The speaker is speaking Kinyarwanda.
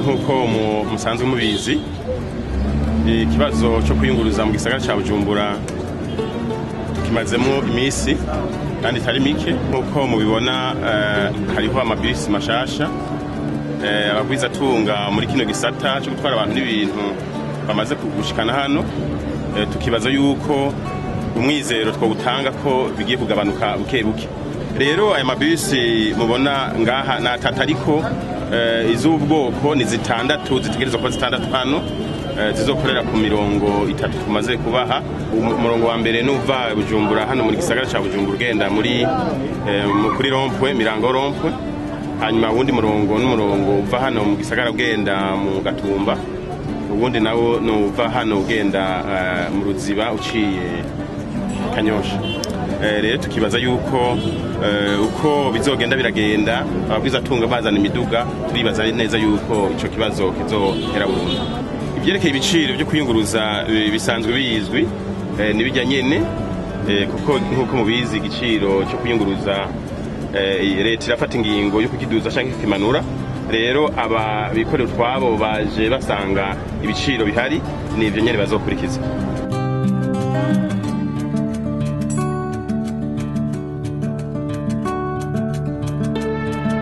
nk'uko musanzwe mubizi ikibazo cyo kwiyunguruza mu gisagara ca Bujumbura tukimazemo imisi kandi itari mike nk'uko mubibona. Hariho amabisi mashasha abagwiza tunga muri kino gisata cyo gutwara abantu n'ibintu bamaze kugushikana hano. Tukibaza yuko umwizero twobutanga ko bigiye kugabanuka buke buke. Rero aya mabisi mubona ngaha natatariko iz'ubwoko ni zitandatu, zitegerezwa kuba zitandatu hano zizokorera ku mirongo itatu tumaze kubaha. Umurongo wa mbere nuva Bujumbura hano muri gisagara ca Bujumbura ugenda muri kuri rompwe Mirango rompwe, hanyuma uwundi murongo n'umurongo uva hano mu gisagara ugenda mu Gatumba, ubundi nawo nuva hano ugenda mu Ruziba uciye Kanyosha. Rero tukibaza yuko uko bizogenda biragenda abagwiza tunga bazana imiduga, turibaza neza yuko ico kibazo kizohera burundu. Ivyerekeye ibiciro byo kwiyunguruza bisanzwe bizwi nibijya nyene, kuko nkuko mubizi igiciro cyo kwiyunguruza leta irafata ingingo yo kukiduza canke kimanura. Rero aba bikorera twabo baje basanga ibiciro bihari, nivyo nyene bazokurikiza.